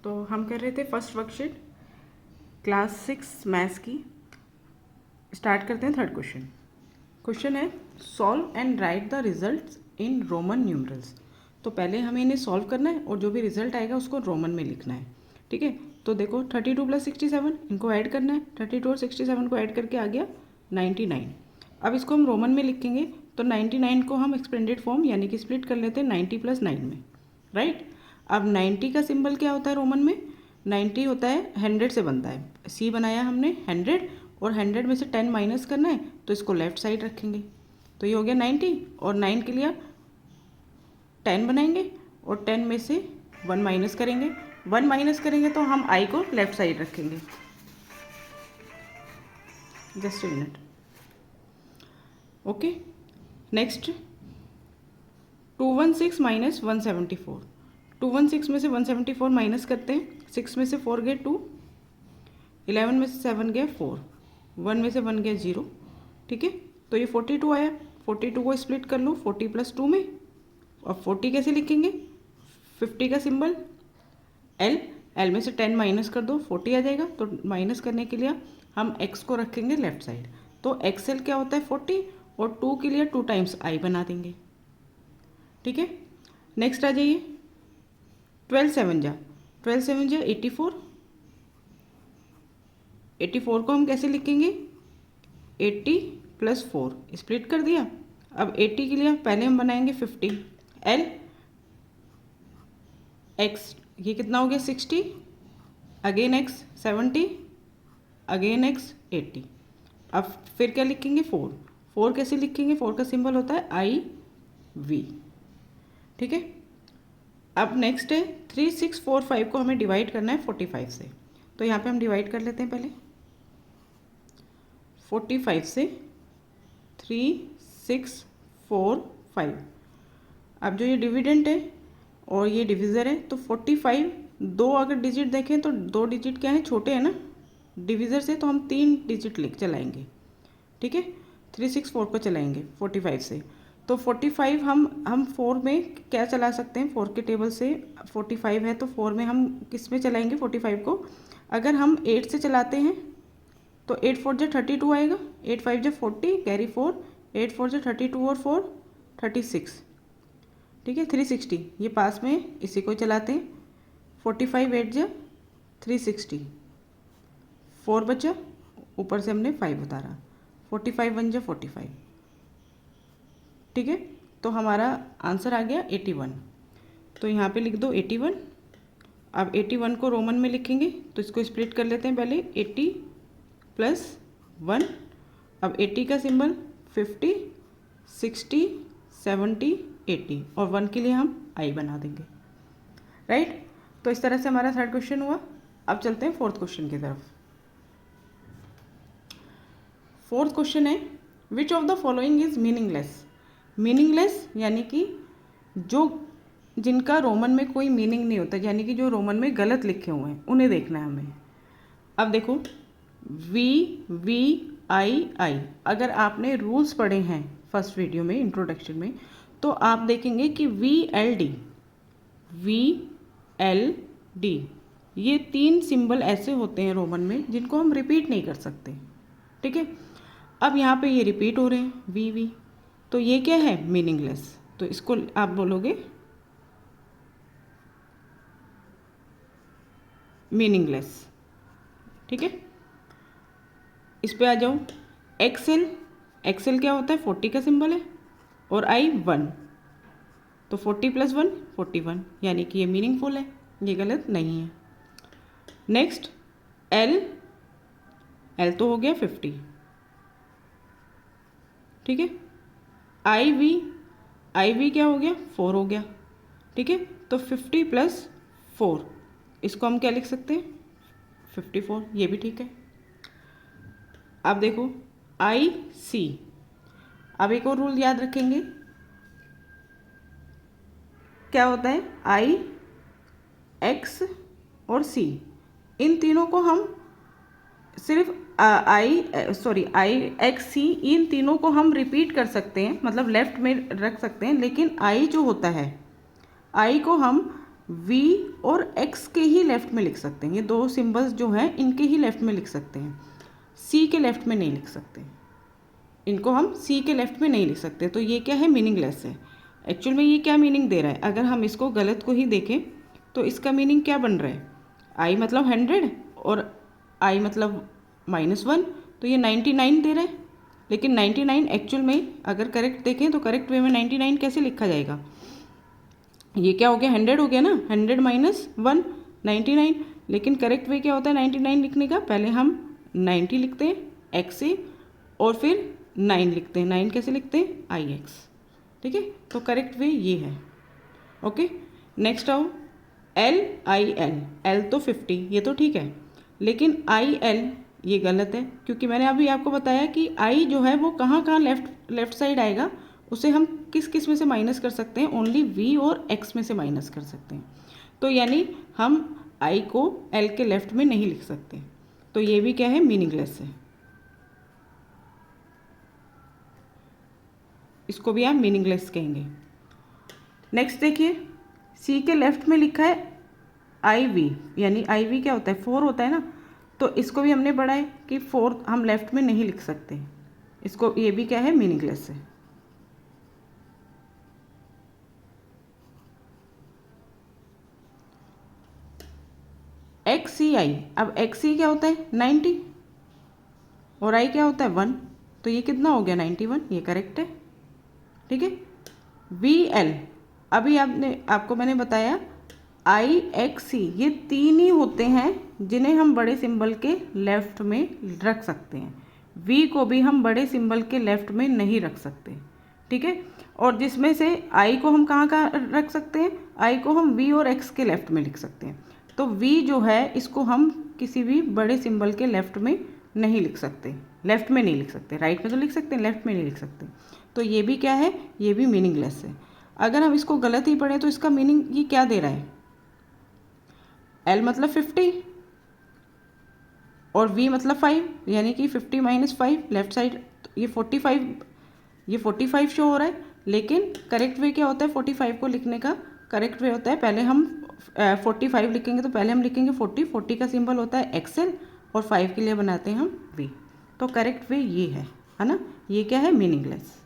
तो हम कर रहे थे फर्स्ट वर्कशीट क्लास 6 मैथ्स की। स्टार्ट करते हैं थर्ड क्वेश्चन। क्वेश्चन है solve and right the results in Roman numerals. तो पहले हमें इन्हें सॉल्व करना है और जो भी रिजल्ट आएगा उसको रोमन में लिखना है। ठीक है, तो देखो 32 + 67 इनको ऐड करना है। 32 और 67 को ऐड करके आ गया 99। अब इसको हम रोमन में लिखेंगे तो 99 को हम एक्सपेंडेड फॉर्म यानी कि स्प्लिट कर लेते हैं 90 + 9 में, राइट। अब 90 का सिंबल क्या होता है रोमन में? 90 होता है 100 से बनता है। सी बनाया हमने 100 और 100 में से 10 माइनस करना है तो इसको लेफ्ट साइड रखेंगे। तो ये हो गया 90 और 9 के लिए 10 बनाएंगे और 10 में से 1 माइनस करेंगे। 1 माइनस करेंगे तो हम आई को लेफ्ट साइड रखेंगे। Just a minute. Okay, next 216 minus 174। 216 में से 174 माइनस करते हैं। 6 में से 4 गए 2, 11 में से 7 गया 4, 1 में से 1 गया 0। ठीक है, तो ये 42 आया। 42 को स्प्लिट कर लो 40 + 2 में। अब 40 कैसे लिखेंगे? 50 का सिंबल एल, एल में से 10 माइनस कर दो 40 आ जाएगा। तो माइनस करने के लिए हम x को रखेंगे लेफ्ट साइड। तो एक्सएल क्या होता है 40 और 2 के लिए 2 टाइम्स आई बना देंगे। ठीक है, नेक्स्ट आ जाइए 12 7 जा 84। 84 को हम कैसे लिखेंगे? 80 + 4 स्प्लिट कर दिया। अब 80 के लिए पहले हम बनाएंगे 50 एल एक्स, ये कितना हो गया 60, अगेन एक्स 70, अगेन एक्स 80। अब फिर क्या लिखेंगे 4। 4 कैसे लिखेंगे? 4 का सिंबल होता है IV। ठीक है, अब नेक्स्ट है 3645 को हमें डिवाइड करना है 45 से। तो यहाँ पे हम डिवाइड कर लेते हैं पहले 45 से 3645। अब जो ये डिविडेंट है और ये डिविज़र है तो 45 दो अगर डिजिट देखें तो 2 डिजिट क्या है छोटे हैं ना डिविज़र से, तो हम 3 डिजिट लिख चलाएंगे। ठीक है, 364 को चलाएंगे 45 से। तो 45 हम 4 में क्या चला सकते हैं? 4 के टेबल से 45 है तो 4 में हम किस में चलाएंगे 45 को? अगर हम 8 से चलाते हैं तो 8 4 जा 32 आएगा, 8 5 जा 40 कैरी 4, 8 4 जा 32 और 4 36। ठीक है, 360 ये पास में इसी को चलाते हैं। 45 8 जा 360, 4 बचा, ऊपर से हमने 5 उतारा, 45 1 जा 45। ठीक है, तो हमारा आंसर आ गया 81। तो यहाँ पे लिख दो 81। अब 81 को रोमन में लिखेंगे तो इसको स्प्लिट कर लेते हैं पहले 80 + 1। अब 80 का सिंबल 50 60 70 80 और 1 के लिए हम आई बना देंगे, राइट। तो इस तरह से हमारा थर्ड क्वेश्चन हुआ। अब चलते हैं फोर्थ क्वेश्चन की तरफ। फोर्थ क्वेश्चन है which of the following is meaningless. Meaningless यानी कि जो जिनका रोमन में कोई मीनिंग नहीं होता, यानी कि जो रोमन में गलत लिखे हुए हैं उन्हें देखना है हमें। अब देखो VVII, अगर आपने रूल्स पढ़े हैं फर्स्ट वीडियो में इंट्रोडक्शन में तो आप देखेंगे कि VLD ये 3 सिंबल ऐसे होते हैं रोमन में जिनको हम रिपीट नहीं कर सकते। ठीक है, अब यहाँ पे ये रिपीट हो रहे हैं VV, तो ये क्या है? मीनिंगलेस। तो इसको आप बोलोगे मीनिंगलेस। ठीक है, इस पे आ जाओ एक्सेल। एक्सेल क्या होता है? 40 का सिंबल है और I 1, तो 40 + 1 41, यानी कि ये मीनिंगफुल है, ये गलत नहीं है। नेक्स्ट L, L तो हो गया 50। ठीक है, IV क्या हो गया? 4 हो गया। ठीक है, तो 50 + 4 इसको हम क्या लिख सकते हैं? 54, ये भी ठीक है। अब देखो IC, अब एक और रूल याद रखेंगे, क्या होता है? I X और C, इन तीनों को हम सिर्फ IXC इन तीनों को हम रिपीट कर सकते हैं, मतलब लेफ्ट में रख सकते हैं, लेकिन I जो होता है I को हम v और x के ही लेफ्ट में लिख सकते हैं। ये दो सिंबल्स जो हैं इनके ही लेफ्ट में लिख सकते हैं, c के लेफ्ट में नहीं लिख सकते। इनको हम c के लेफ्ट में नहीं लिख सकते। तो ये क्या है, मीनिंगलेस है। एक्चुअल में ये क्या मीनिंग दे रहा है, अगर हम इसको गलत को ही देखें तो इसका मीनिंग क्या बन रहा है, i मतलब 100 और i मतलब -1, तो ये 99 दे रहा है। लेकिन 99 एक्चुअल में अगर करेक्ट देखें तो करेक्ट वे में 99 कैसे लिखा जाएगा, ये क्या हो गया, 100 हो गया ना, 100 - 1 99। लेकिन करेक्ट वे क्या होता है 99 लिखने का, पहले हम 90 लिखते हैं x से और फिर 9 लिखते हैं। 9 कैसे लिखते हैं, ix। ठीक है, तो करेक्ट वे ये है। ओके, नेक्स्ट आओ LIL। L तो 50, ये तो ठीक है, लेकिन IL ये गलत है, क्योंकि मैंने अभी आपको बताया कि I जो है वो कहाँ कहाँ लेफ्ट साइड आएगा, उसे हम किस किस में से माइनस कर सकते हैं, ओनली V और X में से माइनस कर सकते हैं। तो यानी हम I को L के लेफ्ट में नहीं लिख सकते, तो ये भी क्या है, मीनिंगलेस है। इसको भी आप मीनिंगलेस कहेंगे। नेक्स्ट देखिए, C के लेफ्ट में लिखा है IV, यानी IV क्या होता है, 4 होता है ना, तो इसको भी हमने पढ़ा है कि 4 हम लेफ्ट में नहीं लिख सकते। इसको, ये भी क्या है, मीनिंगलेस है। XCI, अब XC क्या होता है 90 और I क्या होता है 1, तो ये कितना हो गया 91, ये करेक्ट है। ठीक है, VL, अभी आपको मैंने बताया IXC, ये 3 ही होते हैं जिन्हें हम बड़े सिंबल के लेफ्ट में रख सकते हैं। V को भी हम बड़े सिंबल के लेफ्ट में नहीं रख सकते। ठीक है, और जिसमें से I को हम कहाँ कहाँ रख सकते हैं, I को हम V और X के लेफ्ट में लिख सकते हैं। तो V जो है इसको हम किसी भी बड़े सिंबल के लेफ्ट में नहीं लिख सकते, लेफ्ट में नहीं लिख सकते, राइट में तो लिख सकते हैं, लेफ्ट में नहीं लिख सकते। तो ये भी क्या है, ये भी मीनिंगलेस है। अगर हम इसको गलत ही पढ़ें तो इसका मीनिंग ये क्या दे रहा है, L मतलब 50 और V मतलब 5, यानी कि 50 - 5 लेफ्ट साइड, ये 45 शो हो रहा है। लेकिन करेक्ट वे क्या होता है, 45 को लिखने का करेक्ट वे होता है, पहले हम 45 लिखेंगे तो पहले हम लिखेंगे 40 का सिंबल होता है XL और 5 के लिए बनाते हैं हम V। तो करेक्ट वे ये है ना, ये क्या है, मीनिंगलेस।